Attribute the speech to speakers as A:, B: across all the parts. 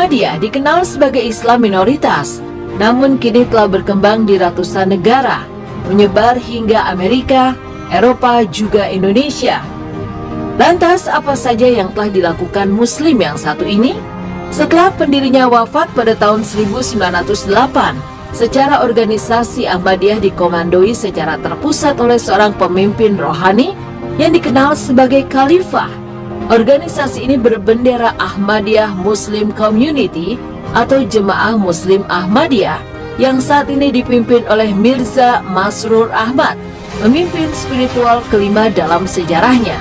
A: Ahmadiyah dikenal sebagai Islam minoritas, namun kini telah berkembang di ratusan negara, menyebar hingga Amerika, Eropa, juga Indonesia. Lantas, apa saja yang telah dilakukan Muslim yang satu ini? Setelah pendirinya wafat pada tahun 1908, secara organisasi Ahmadiyah dikomandoi secara terpusat oleh seorang pemimpin rohani yang dikenal sebagai Khalifah. Organisasi ini berbendera Ahmadiyah Muslim Community atau Jemaah Muslim Ahmadiyah yang saat ini dipimpin oleh Mirza Masroor Ahmad, pemimpin spiritual kelima dalam sejarahnya.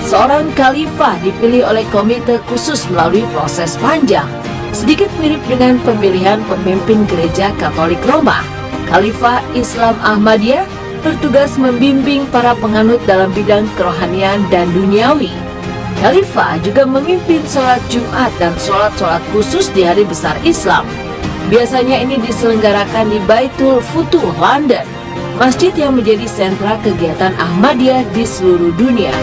A: Seorang khalifah dipilih oleh komite khusus melalui proses panjang, sedikit mirip dengan pemilihan pemimpin gereja Katolik Roma. Khalifah Islam Ahmadiyah bertugas membimbing para penganut dalam bidang kerohanian dan duniawi. Khalifah juga memimpin sholat Jumat dan sholat-sholat khusus di hari besar Islam. Biasanya ini diselenggarakan di Baitul Futuh, London, masjid yang menjadi sentra kegiatan Ahmadiyah di seluruh dunia.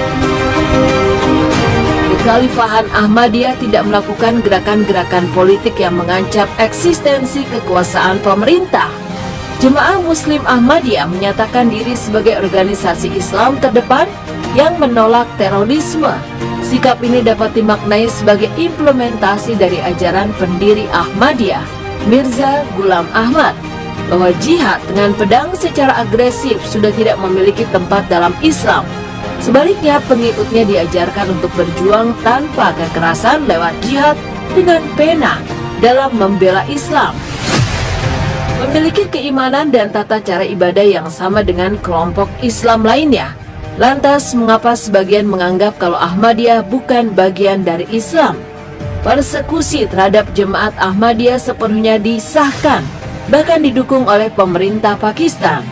A: Kekhalifahan Ahmadiyah tidak melakukan gerakan-gerakan politik yang mengancam eksistensi kekuasaan pemerintah. Jemaah Muslim Ahmadiyah menyatakan diri sebagai organisasi Islam terdepan yang menolak terorisme. Sikap ini dapat dimaknai sebagai implementasi dari ajaran pendiri Ahmadiyah, Mirza Ghulam Ahmad, bahwa jihad dengan pedang secara agresif sudah tidak memiliki tempat dalam Islam. Sebaliknya, pengikutnya diajarkan untuk berjuang tanpa kekerasan lewat jihad dengan pena dalam membela Islam. Memiliki keimanan dan tata cara ibadah yang sama dengan kelompok Islam lainnya. Lantas, mengapa sebagian menganggap kalau Ahmadiyah bukan bagian dari Islam? Persekusi terhadap jemaat Ahmadiyah sepenuhnya disahkan, bahkan didukung oleh pemerintah Pakistan.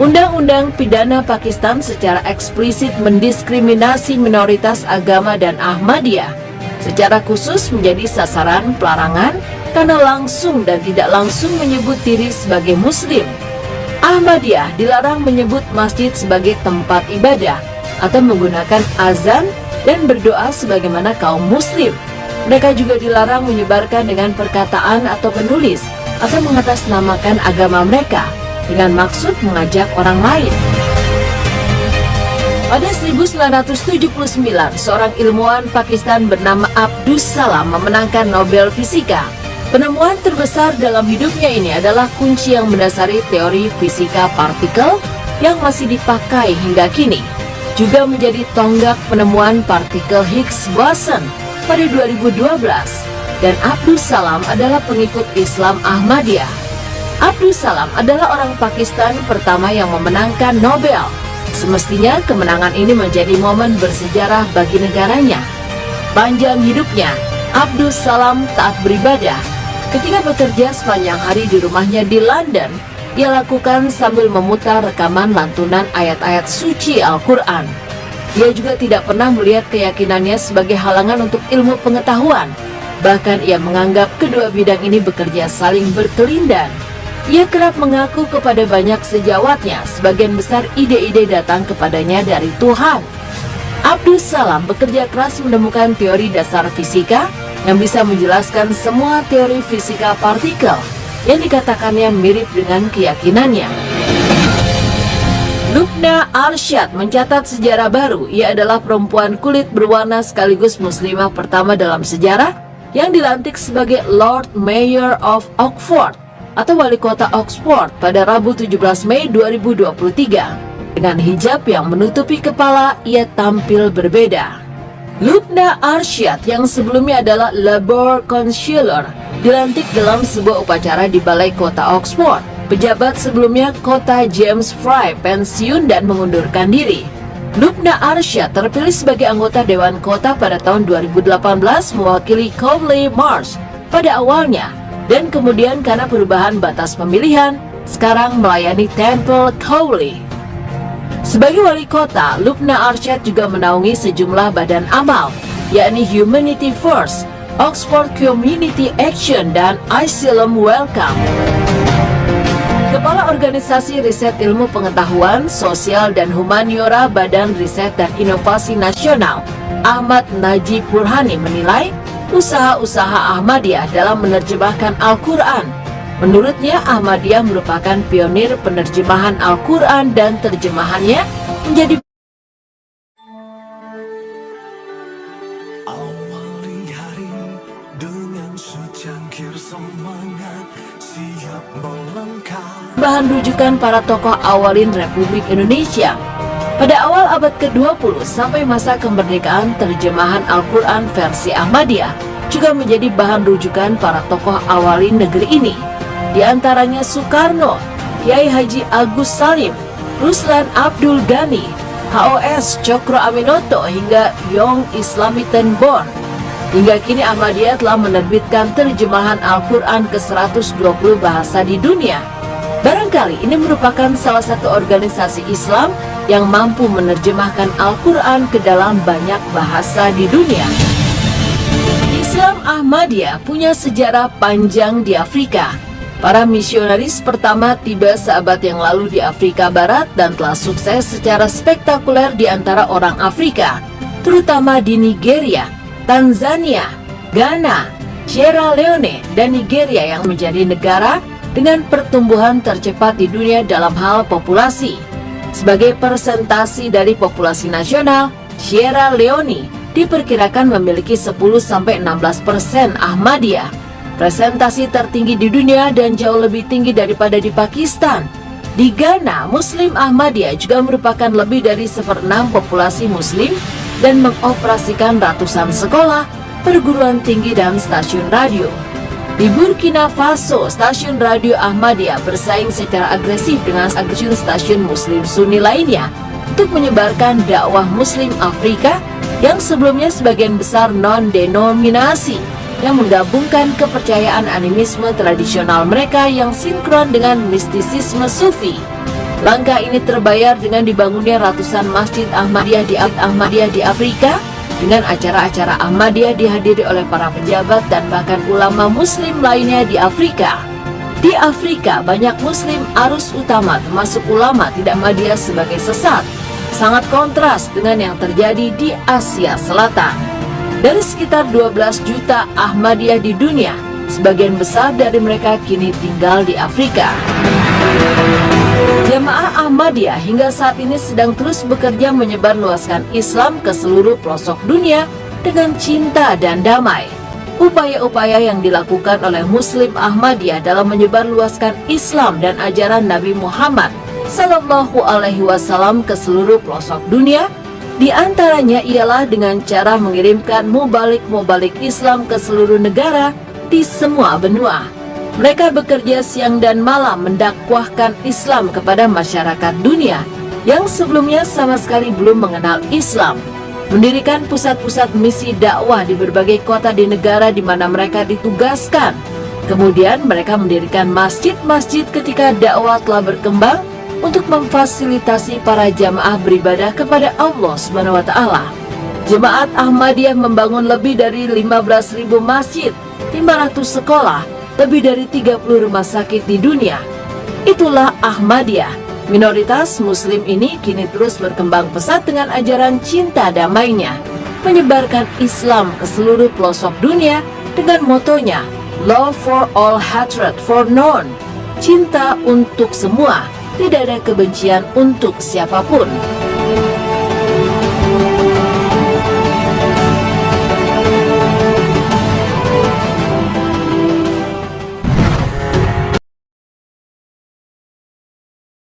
A: Undang-undang pidana Pakistan secara eksplisit mendiskriminasi minoritas agama dan Ahmadiyah, secara khusus menjadi sasaran pelarangan karena langsung dan tidak langsung menyebut diri sebagai Muslim. Ahmadiyah dilarang menyebut masjid sebagai tempat ibadah atau menggunakan azan dan berdoa sebagaimana kaum Muslim. Mereka juga dilarang menyebarkan dengan perkataan atau menulis atau mengatasnamakan agama mereka dengan maksud mengajak orang lain. Pada 1979, seorang ilmuwan Pakistan bernama Abdus Salam memenangkan Nobel Fisika. Penemuan terbesar dalam hidupnya ini adalah kunci yang mendasari teori fisika partikel yang masih dipakai hingga kini. Juga menjadi tonggak penemuan partikel Higgs boson pada 2012. Dan Abdus Salam adalah pengikut Islam Ahmadiyah. Abdus Salam adalah orang Pakistan pertama yang memenangkan Nobel. Semestinya kemenangan ini menjadi momen bersejarah bagi negaranya. Panjang hidupnya, Abdus Salam taat beribadah. Ketika bekerja sepanjang hari di rumahnya di London, ia lakukan sambil memutar rekaman lantunan ayat-ayat suci Al-Quran. Ia juga tidak pernah melihat keyakinannya sebagai halangan untuk ilmu pengetahuan. Bahkan ia menganggap kedua bidang ini bekerja saling berkelindan. Ia kerap mengaku kepada banyak sejawatnya, sebagian besar ide-ide datang kepadanya dari Tuhan. Abdus Salam bekerja keras menemukan teori dasar fisika yang bisa menjelaskan semua teori fisika partikel yang dikatakannya mirip dengan keyakinannya. Lubna Arsyad mencatat sejarah baru. Ia adalah perempuan kulit berwarna sekaligus muslimah pertama dalam sejarah yang dilantik sebagai Lord Mayor of Oxford atau wali kota Oxford pada Rabu 17 Mei 2023. Dengan hijab yang menutupi kepala, ia tampil berbeda. Lubna Arsyad yang sebelumnya adalah Labour Councillor dilantik dalam sebuah upacara di Balai Kota Oxford. Pejabat sebelumnya Kota James Fry pensiun dan mengundurkan diri. Lubna Arsyad terpilih sebagai anggota Dewan Kota pada tahun 2018 mewakili Cowley Marsh pada awalnya, dan kemudian karena perubahan batas pemilihan, sekarang melayani Temple Cowley. Sebagai wali kota, Lubna Arsyad juga menaungi sejumlah badan amal, yakni Humanity First, Oxford Community Action, dan Asylum Welcome. Kepala Organisasi Riset Ilmu Pengetahuan, Sosial, dan Humaniora Badan Riset dan Inovasi Nasional, Ahmad Najib Burhani menilai, usaha-usaha Ahmadiyah dalam menerjemahkan Al-Quran. Menurutnya, Ahmadiyah merupakan pionir penerjemahan Al-Quran dan terjemahannya menjadi
B: awali hari dengan secangkir semangat siap melangkah.
A: bahan rujukan para tokoh awalin Republik Indonesia. Pada awal abad ke-20 sampai masa kemerdekaan, terjemahan Al-Quran versi Ahmadiyah juga menjadi bahan rujukan para tokoh awalin negeri ini. Di antaranya Soekarno, Kiai Haji Agus Salim, Ruslan Abdul Ghani, HOS Cokro Aminoto hingga Young Islamiten Born. Hingga kini Ahmadiyah telah menerbitkan terjemahan Al-Quran ke 120 bahasa di dunia. Barangkali ini merupakan salah satu organisasi Islam yang mampu menerjemahkan Al-Quran ke dalam banyak bahasa di dunia. Islam Ahmadiyah punya sejarah panjang di Afrika. Para misionaris pertama tiba seabad yang lalu di Afrika Barat dan telah sukses secara spektakuler di antara orang Afrika, terutama di Nigeria, Tanzania, Ghana, Sierra Leone, dan Nigeria yang menjadi negara dengan pertumbuhan tercepat di dunia dalam hal populasi. Sebagai persentasi dari populasi nasional, Sierra Leone diperkirakan memiliki 10-16% Ahmadiyah. Presentasi tertinggi di dunia dan jauh lebih tinggi daripada di Pakistan. Di Ghana, Muslim Ahmadiyah juga merupakan lebih dari 1/6 populasi Muslim dan mengoperasikan ratusan sekolah, perguruan tinggi, dan stasiun radio. Di Burkina Faso, stasiun radio Ahmadiyah bersaing secara agresif dengan stasiun Muslim Sunni lainnya untuk menyebarkan dakwah Muslim Afrika yang sebelumnya sebagian besar non-denominasi yang menggabungkan kepercayaan animisme tradisional mereka yang sinkron dengan mistisisme Sufi. Langkah ini terbayar dengan dibangunnya ratusan masjid Ahmadiyah di Afrika, dengan acara-acara Ahmadiyah dihadiri oleh para pejabat dan bahkan ulama Muslim lainnya di Afrika. Di Afrika, banyak Muslim arus utama termasuk ulama tidak Ahmadiyah sebagai sesat. Sangat kontras dengan yang terjadi di Asia Selatan. Dari sekitar 12 juta Ahmadiyah di dunia, sebagian besar dari mereka kini tinggal di Afrika. Jamaah Ahmadiyah hingga saat ini sedang terus bekerja menyebarluaskan Islam ke seluruh pelosok dunia dengan cinta dan damai. Upaya-upaya yang dilakukan oleh Muslim Ahmadiyah dalam menyebarluaskan Islam dan ajaran Nabi Muhammad Sallallahu Alaihi Wasallam ke seluruh pelosok dunia, di antaranya ialah dengan cara mengirimkan mubalik Islam ke seluruh negara di semua benua. Mereka bekerja siang dan malam mendakwahkan Islam kepada masyarakat dunia yang sebelumnya sama sekali belum mengenal Islam. Mendirikan pusat-pusat misi dakwah di berbagai kota di negara di mana mereka ditugaskan. Kemudian mereka mendirikan masjid-masjid ketika dakwah telah berkembang untuk memfasilitasi para jamaah beribadah kepada Allah SWT. Jemaat Ahmadiyah membangun lebih dari 15.000 masjid, 500 sekolah, lebih dari 30 rumah sakit di dunia. Itulah Ahmadiyah. Minoritas Muslim ini kini terus berkembang pesat dengan ajaran cinta damainya, menyebarkan Islam ke seluruh pelosok dunia dengan motonya Love for all, hatred for none. Cinta untuk semua, tidak ada kebencian untuk siapapun.